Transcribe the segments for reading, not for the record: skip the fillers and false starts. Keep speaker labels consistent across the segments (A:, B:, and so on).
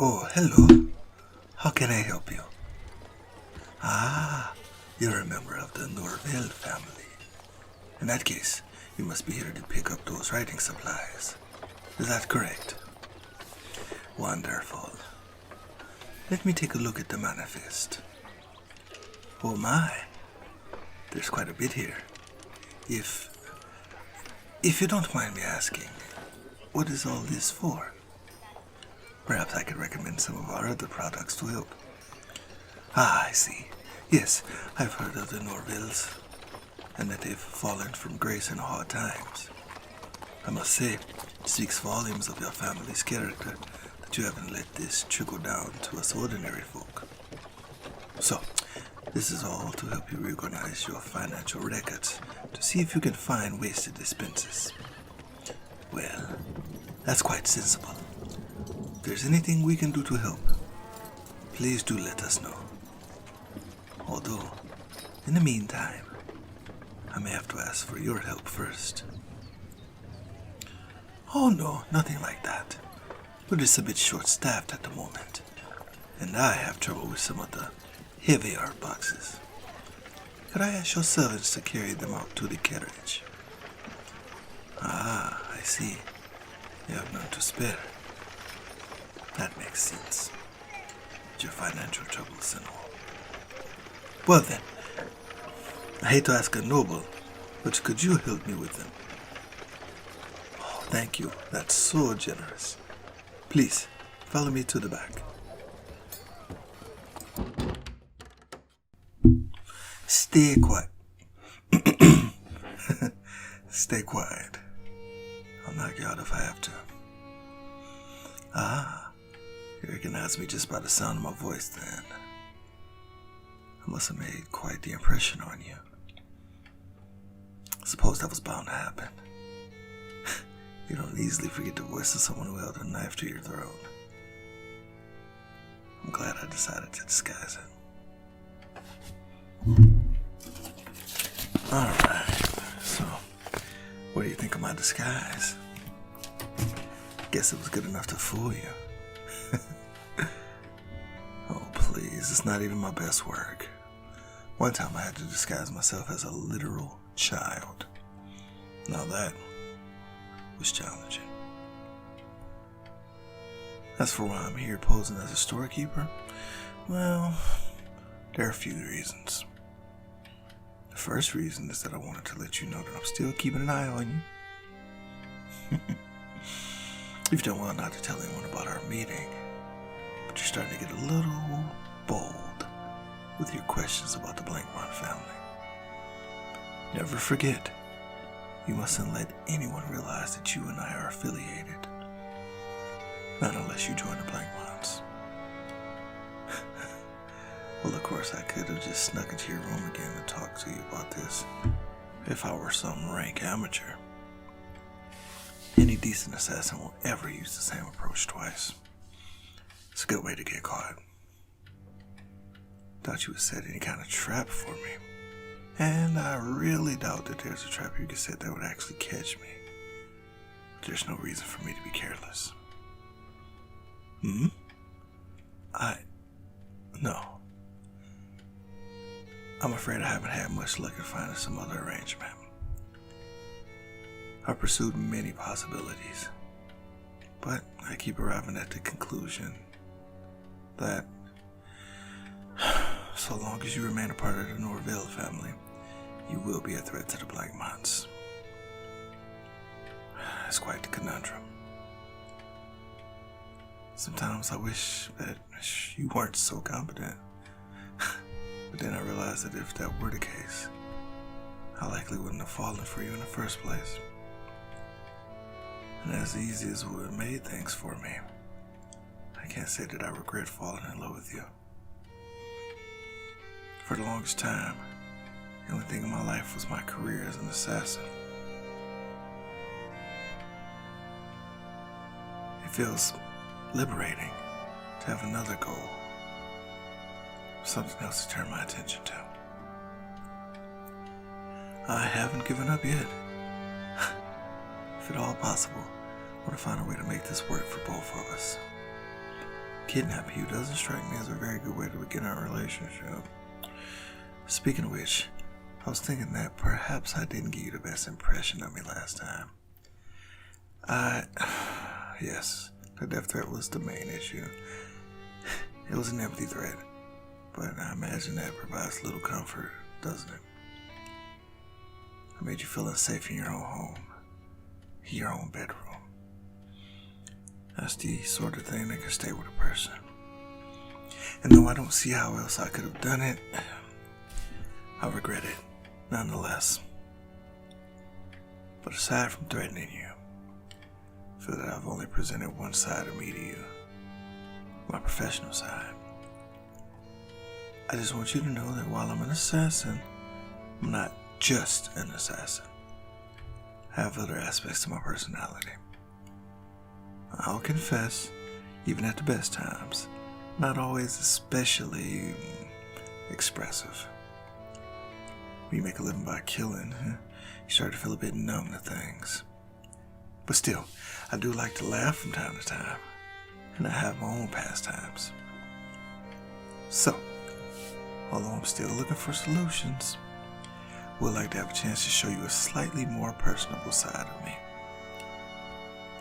A: Oh, hello. How can I help you? Ah, you're a member of the Norville family. In that case, you must be here to pick up those writing supplies. Is that correct? Wonderful. Let me take a look at the manifest. Oh my, there's quite a bit here. If you don't mind me asking, what is all this for? Perhaps I could recommend some of our other products to help. Ah, I see. Yes, I've heard of the Norvilles, and that they've fallen from grace in hard times. I must say, it speaks volumes of your family's character that you haven't let this trickle down to us ordinary folk. So, this is all to help you reorganize your financial records to see if you can find wasted expenses. Well, that's quite sensible. If there's anything we can do to help, please do let us know. Although, in the meantime, I may have to ask for your help first. Oh no, nothing like that. We're just a bit short-staffed at the moment, and I have trouble with some of the heavy art boxes. Could I ask your servants to carry them out to the carriage? Ah, I see. You have none to spare. That makes sense. Your financial troubles and all. Well then, I hate to ask a noble, but could you help me with them? Oh, thank you. That's so generous. Please, follow me to the back. Stay quiet. Stay quiet. I'll knock you out if I have to. Ah, you recognize me just by the sound of my voice then. I must have made quite the impression on you. I suppose that was bound to happen. You don't easily forget the voice of someone who held a knife to your throat. I'm glad I decided to disguise it. Alright, so what do you think of my disguise? Guess it was good enough to fool you. Oh please, it's not even my best work. One time I had to disguise myself as a literal child. Now that was challenging. As for why I'm here posing as a storekeeper, well, there are a few reasons. The first reason is that I wanted to let you know that I'm still keeping an eye on you. You've done well not to tell anyone about our meeting, but you're starting to get a little bold with your questions about the Blankmont family. Never forget, you mustn't let anyone realize that you and I are affiliated. Not unless you join the Blankmonts. Well, of course, I could have just snuck into your room again to talk to you about this if I were some rank amateur. Any decent assassin will ever use the same approach twice. It's a good way to get caught. Thought you would set any kind of trap for me. And I really doubt that there's a trap you could set that would actually catch me. But there's no reason for me to be careless. No. I'm afraid I haven't had much luck in finding some other arrangement. I've pursued many possibilities, but I keep arriving at the conclusion that so long as you remain a part of the Norville family, you will be a threat to the Blankmonts. It's quite the conundrum. Sometimes I wish that you weren't so competent, but then I realized that if that were the case, I likely wouldn't have fallen for you in the first place. And as easy as it would have made things for me, I can't say that I regret falling in love with you. For the longest time, the only thing in my life was my career as an assassin. It feels liberating to have another goal, something else to turn my attention to. I haven't given up yet. If at all possible, I want to find a way to make this work for both of us. kidnap you doesn't strike me as a very good way to begin our relationship. Speaking of which, I was thinking that perhaps I didn't give you the best impression of me last time. Yes, the death threat was the main issue. It was an empty threat, but I imagine that provides little comfort, doesn't it? I made you feel unsafe in your own home, your own bedroom. That's the sort of thing that can stay with a person. And though I don't see how else I could have done it, I regret it, nonetheless. But aside from threatening you, I feel that I've only presented one side of me to you, my professional side. I just want you to know that while I'm an assassin, I'm not just an assassin. I have other aspects to my personality. I'll confess, even at the best times, not always especially expressive. When you make a living by killing, you start to feel a bit numb to things. But still, I do like to laugh from time to time, and I have my own pastimes. So, although I'm still looking for solutions, would like to have a chance to show you a slightly more personable side of me.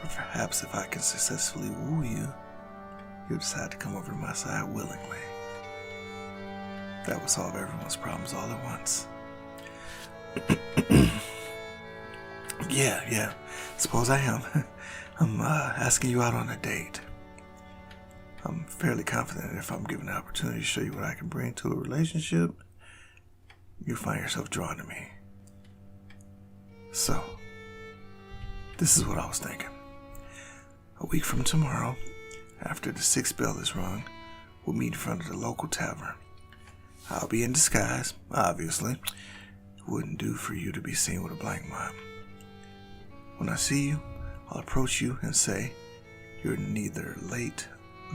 A: But perhaps if I can successfully woo you, you'll decide to come over to my side willingly. That would solve everyone's problems all at once. Yeah, suppose I am. I'm asking you out on a date. I'm fairly confident that if I'm given the opportunity to show you what I can bring to a relationship, you'll find yourself drawn to me. So, this is what I was thinking. A week from tomorrow, after the 6th bell is rung, we'll meet in front of the local tavern. I'll be in disguise, obviously. It wouldn't do for you to be seen with a blank mind. When I see you, I'll approach you and say, you're neither late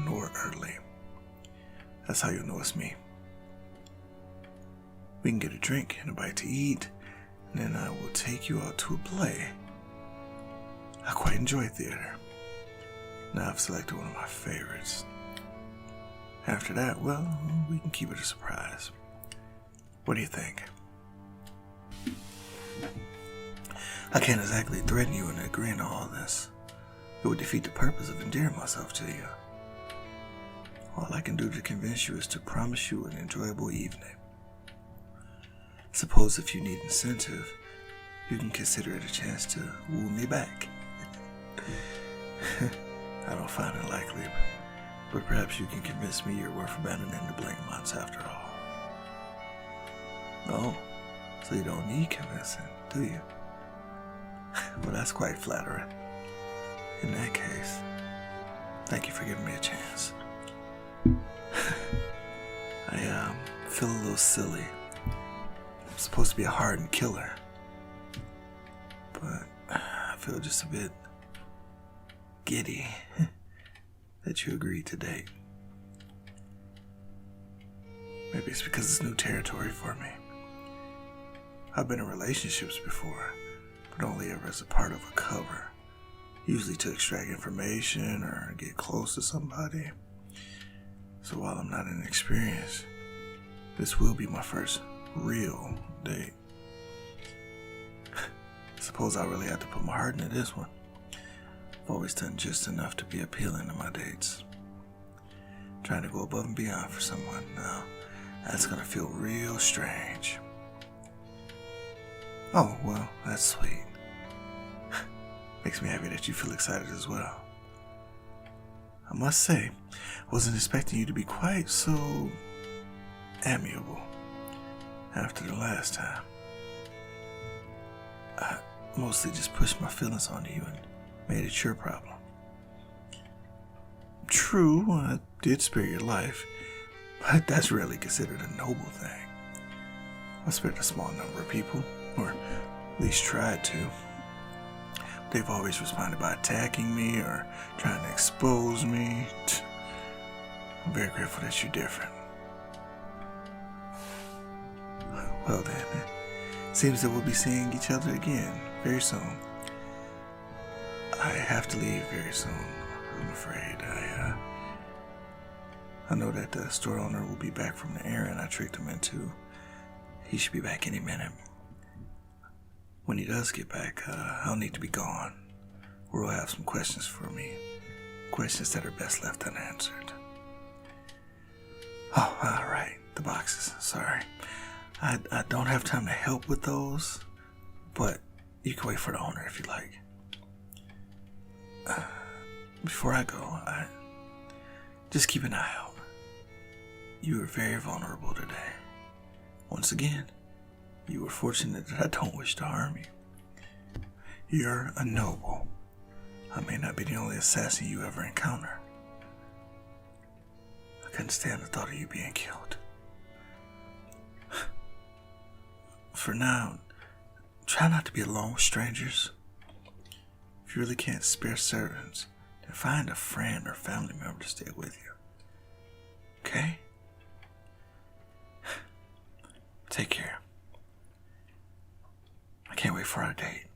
A: nor early. That's how you'll know it's me. We can get a drink and a bite to eat, and then I will take you out to a play. I quite enjoy theater. Now I've selected one of my favorites. After that, well, we can keep it a surprise. What do you think? I can't exactly threaten you into agreeing to all this. It would defeat the purpose of endearing myself to you. All I can do to convince you is to promise you an enjoyable evening. Suppose if you need incentive, you can consider it a chance to woo me back. I don't find it likely, but perhaps you can convince me you're worth abandoning the blank months after all. Oh, so you don't need convincing, do you? Well, that's quite flattering. In that case, thank you for giving me a chance. I feel a little silly. I'm supposed to be a hardened killer, but I feel just a bit giddy that you agreed to date. Maybe it's because it's new territory for me. I've been in relationships before, but only ever as a part of a cover, usually to extract information or get close to somebody. So while I'm not inexperienced, this will be my first real date. Suppose I really have to put my heart into this one. I've always done just enough to be appealing to my dates. Trying to go above and beyond for someone now, that's gonna feel real strange. Oh, well, that's sweet. Makes me happy that you feel excited as well. I must say, I wasn't expecting you to be quite so amiable after the last time. I mostly just pushed my feelings onto you and made it your problem. True, I did spare your life, but that's rarely considered a noble thing. I spared a small number of people, or at least tried to. They've always responded by attacking me or trying to expose me. I'm very grateful that you're different. Well then, it seems that we'll be seeing each other again very soon. I have to leave very soon, I'm afraid. I know that the store owner will be back from the errand I tricked him into. He should be back any minute. When he does get back, I'll need to be gone. Or he'll have some questions for me. Questions that are best left unanswered. Oh, alright. The boxes. Sorry. I don't have time to help with those, but you can wait for the owner if you like. Before I go, just keep an eye out. You were very vulnerable today. Once again, you were fortunate that I don't wish to harm you. You're a noble. I may not be the only assassin you ever encounter. I couldn't stand the thought of you being killed. For now, try not to be alone with strangers. If you really can't spare servants, then find a friend or family member to stay with you. Okay? Take care. I can't wait for our date.